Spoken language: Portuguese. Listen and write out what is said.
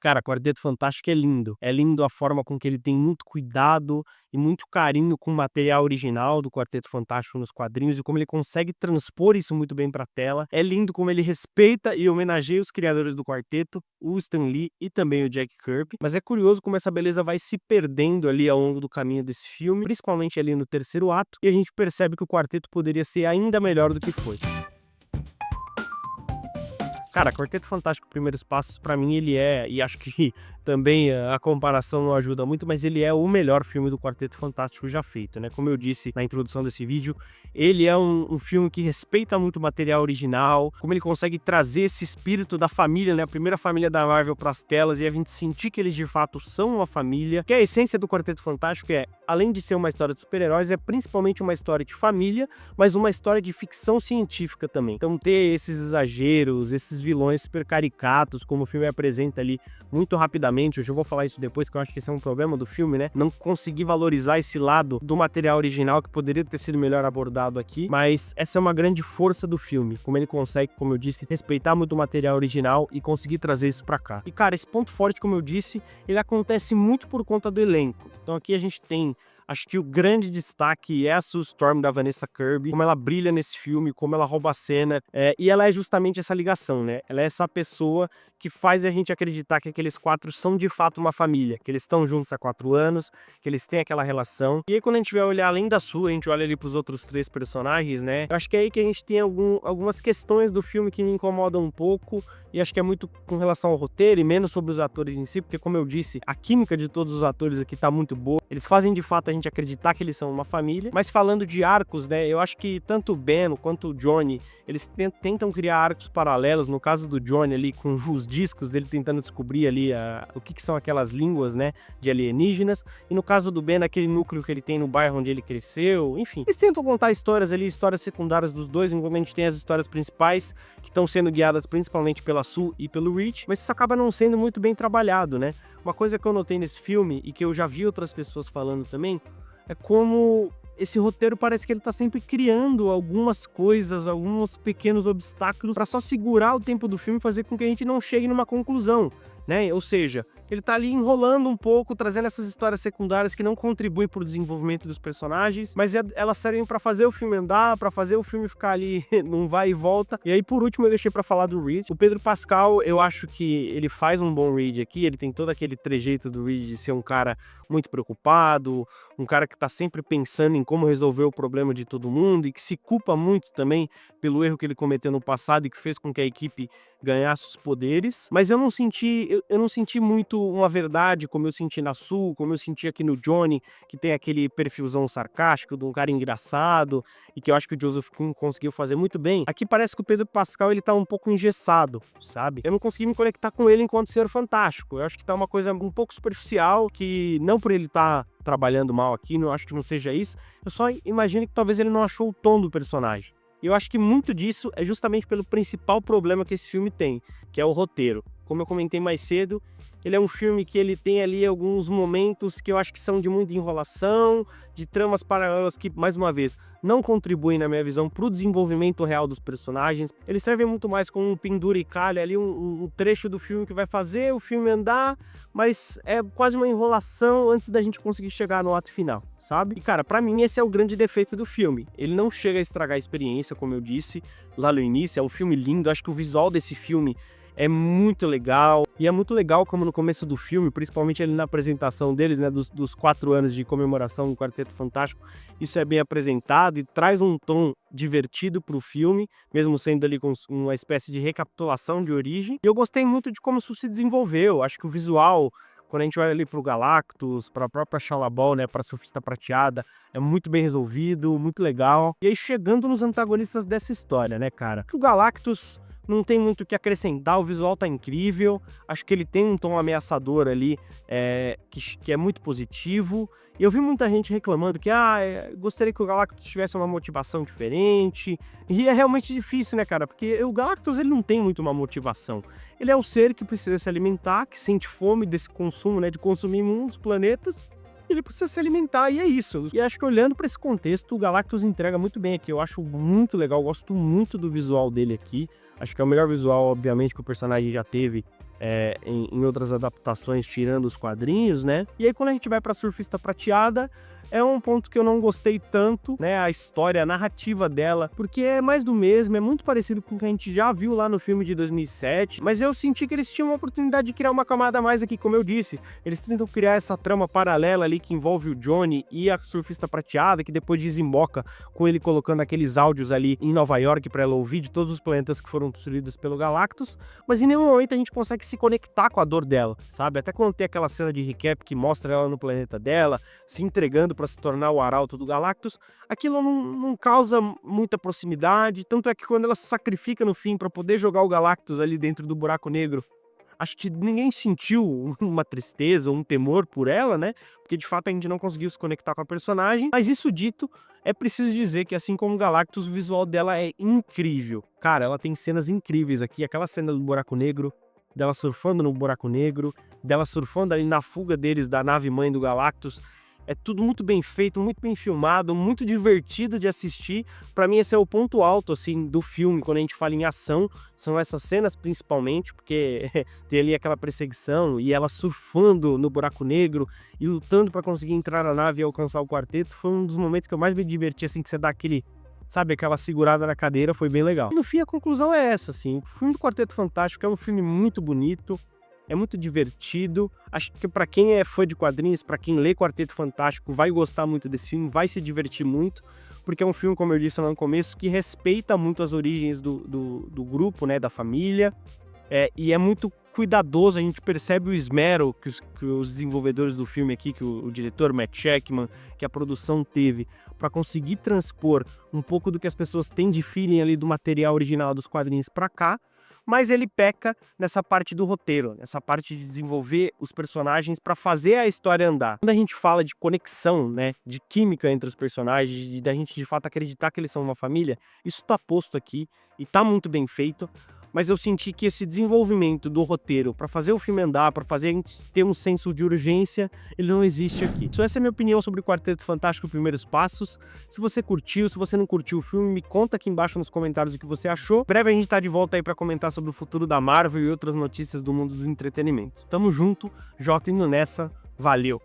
Cara, Quarteto Fantástico é lindo. É lindo a forma com que ele tem muito cuidado e muito carinho com o material original do Quarteto Fantástico nos quadrinhos e como ele consegue transpor isso muito bem pra tela. É lindo como ele respeita e homenageia os criadores do quarteto, o Stan Lee e também o Jack Kirby. Mas é curioso como essa beleza vai se perdendo ali ao longo do caminho desse filme, principalmente ali no terceiro ato, e a gente percebe que o quarteto poderia ser ainda melhor do que foi. Cara, Quarteto Fantástico Primeiros Passos, pra mim, ele é, e acho que também a comparação não ajuda muito, mas ele é o melhor filme do Quarteto Fantástico já feito, né? Como eu disse na introdução desse vídeo, ele é um filme que respeita muito o material original, como ele consegue trazer esse espírito da família, né? A primeira família da Marvel pras telas e a gente sentir que eles de fato são uma família, que a essência do Quarteto Fantástico é, além de ser uma história de super-heróis, é principalmente uma história de família, mas uma história de ficção científica também. Então ter esses exageros, esses vilões super caricatos, como o filme apresenta ali muito rapidamente, eu já vou falar isso depois, que eu acho que esse é um problema do filme, né? Não conseguir valorizar esse lado do material original que poderia ter sido melhor abordado aqui, mas essa é uma grande força do filme, como ele consegue, como eu disse, respeitar muito o material original e conseguir trazer isso pra cá. E cara, esse ponto forte, como eu disse, ele acontece muito por conta do elenco. Então aqui a gente tem, acho que o grande destaque é a Sue Storm da Vanessa Kirby, como ela brilha nesse filme, como ela rouba a cena, e ela é justamente essa ligação, né? Ela é essa pessoa que faz a gente acreditar que aqueles quatro são de fato uma família, que eles estão juntos há 4 anos, que eles têm aquela relação. E aí quando a gente vai olhar além da Sue, a gente olha ali pros outros 3 personagens, né? Eu acho que é aí que a gente tem algumas questões do filme que me incomodam um pouco, e acho que é muito com relação ao roteiro e menos sobre os atores em si, porque como eu disse, a química de todos os atores aqui tá muito boa. Eles fazem de fato a gente acreditar que eles são uma família. Mas falando de arcos, né, eu acho que tanto o Ben quanto o Johnny, eles tentam criar arcos paralelos. No caso do Johnny ali, com os discos dele tentando descobrir ali o que são aquelas línguas, né, de alienígenas. E no caso do Ben, aquele núcleo que ele tem no bairro onde ele cresceu. Enfim, eles tentam contar histórias ali, histórias secundárias dos dois. Enquanto a gente tem as histórias principais, que estão sendo guiadas principalmente pela Sue e pelo Reach. Mas isso acaba não sendo muito bem trabalhado, né? Uma coisa que eu notei nesse filme, e que eu já vi outras pessoas falando também, é como esse roteiro parece que ele tá sempre criando algumas coisas, alguns pequenos obstáculos para só segurar o tempo do filme e fazer com que a gente não chegue numa conclusão, né? Ou seja, ele tá ali enrolando um pouco, trazendo essas histórias secundárias que não contribuem pro desenvolvimento dos personagens, mas elas servem pra fazer o filme andar, pra fazer o filme ficar ali num vai e volta. E aí, por último, eu deixei pra falar do Reed. O Pedro Pascal, eu acho que ele faz um bom Reed aqui, ele tem todo aquele trejeito do Reed de ser um cara muito preocupado, um cara que tá sempre pensando em como resolver o problema de todo mundo e que se culpa muito também pelo erro que ele cometeu no passado e que fez com que a equipe ganhasse os poderes. Mas eu não senti muito uma verdade como eu senti na Sue, como eu senti aqui no Johnny, que tem aquele perfilzão sarcástico de um cara engraçado e que eu acho que o Joseph Quinn conseguiu fazer muito bem. Aqui parece que o Pedro Pascal ele tá um pouco engessado, sabe? Eu não consegui me conectar com ele enquanto Senhor Fantástico. Eu acho que tá uma coisa um pouco superficial, que não por ele tá trabalhando mal aqui, não acho que não seja isso. Eu só imagino que talvez ele não achou o tom do personagem. E eu acho que muito disso é justamente pelo principal problema que esse filme tem, que é o roteiro. Como eu comentei mais cedo, ele é um filme que ele tem ali alguns momentos que eu acho que são de muita enrolação, de tramas paralelas que, mais uma vez, não contribuem, na minha visão, para o desenvolvimento real dos personagens. Eles servem muito mais como um penduricalho ali, um trecho do filme que vai fazer o filme andar, mas é quase uma enrolação antes da gente conseguir chegar no ato final, sabe? E, cara, pra mim esse é o grande defeito do filme. Ele não chega a estragar a experiência, como eu disse lá no início, é um filme lindo, acho que o visual desse filme é muito legal, e é muito legal como no começo do filme, principalmente ali na apresentação deles, né, dos 4 anos de comemoração do Quarteto Fantástico, isso é bem apresentado e traz um tom divertido pro filme, mesmo sendo ali com uma espécie de recapitulação de origem. E eu gostei muito de como isso se desenvolveu, acho que o visual, quando a gente vai ali pro Galactus, pra própria Shalla-Bal, né, pra Surfista Prateada, é muito bem resolvido, muito legal. E aí chegando nos antagonistas dessa história, né, cara, que o Galactus não tem muito o que acrescentar, o visual tá incrível, acho que ele tem um tom ameaçador ali, que é muito positivo. E eu vi muita gente reclamando que, gostaria que o Galactus tivesse uma motivação diferente, e é realmente difícil, né, cara, porque o Galactus, ele não tem muito uma motivação. Ele é um ser que precisa se alimentar, que sente fome desse consumo, né, de consumir muitos planetas, ele precisa se alimentar, e é isso. E acho que olhando para esse contexto, o Galactus entrega muito bem aqui. Eu acho muito legal, gosto muito do visual dele aqui. Acho que é o melhor visual, obviamente, que o personagem já teve em outras adaptações, tirando os quadrinhos, né? E aí, quando a gente vai pra Surfista Prateada, é um ponto que eu não gostei tanto, né? A história, a narrativa dela, porque é mais do mesmo, é muito parecido com o que a gente já viu lá no filme de 2007, mas eu senti que eles tinham uma oportunidade de criar uma camada a mais aqui, como eu disse. Eles tentam criar essa trama paralela ali que envolve o Johnny e a Surfista Prateada, que depois desemboca com ele colocando aqueles áudios ali em Nova York pra ela ouvir de todos os planetas que foram destruídos pelo Galactus, mas em nenhum momento a gente consegue se conectar com a dor dela, sabe? Até quando tem aquela cena de recap que mostra ela no planeta dela, se entregando para se tornar o arauto do Galactus, aquilo não causa muita proximidade, tanto é que quando ela se sacrifica no fim para poder jogar o Galactus ali dentro do buraco negro, acho que ninguém sentiu uma tristeza, um temor por ela, né? Porque de fato a gente não conseguiu se conectar com a personagem. Mas isso dito, é preciso dizer que assim como o Galactus, o visual dela é incrível. Cara, ela tem cenas incríveis aqui, aquela cena do buraco negro, dela surfando no buraco negro, dela surfando ali na fuga deles da nave mãe do Galactus. É tudo muito bem feito, muito bem filmado, muito divertido de assistir. Pra mim esse é o ponto alto assim do filme, quando a gente fala em ação, são essas cenas principalmente, porque tem ali aquela perseguição e ela surfando no buraco negro e lutando pra conseguir entrar na nave e alcançar o quarteto, foi um dos momentos que eu mais me diverti, assim, que você dá aquele, sabe, aquela segurada na cadeira, foi bem legal. No fim, a conclusão é essa, assim, o filme do Quarteto Fantástico é um filme muito bonito, é muito divertido, acho que pra quem é fã de quadrinhos, pra quem lê Quarteto Fantástico, vai gostar muito desse filme, vai se divertir muito, porque é um filme, como eu disse lá no começo, que respeita muito as origens do grupo, né, da família, e é muito cuidadoso, a gente percebe o esmero que os desenvolvedores do filme aqui, que o diretor Matt Shakman, que a produção teve, para conseguir transpor um pouco do que as pessoas têm de feeling ali do material original dos quadrinhos para cá, mas ele peca nessa parte do roteiro, nessa parte de desenvolver os personagens para fazer a história andar. Quando a gente fala de conexão, né, de química entre os personagens, de da gente de fato acreditar que eles são uma família, isso tá posto aqui e tá muito bem feito. Mas eu senti que esse desenvolvimento do roteiro para fazer o filme andar, para fazer a gente ter um senso de urgência, ele não existe aqui. Então essa é a minha opinião sobre o Quarteto Fantástico Primeiros Passos. Se você curtiu, se você não curtiu o filme, me conta aqui embaixo nos comentários o que você achou. Em breve a gente tá de volta aí para comentar sobre o futuro da Marvel e outras notícias do mundo do entretenimento. Tamo junto, Jota indo nessa, valeu!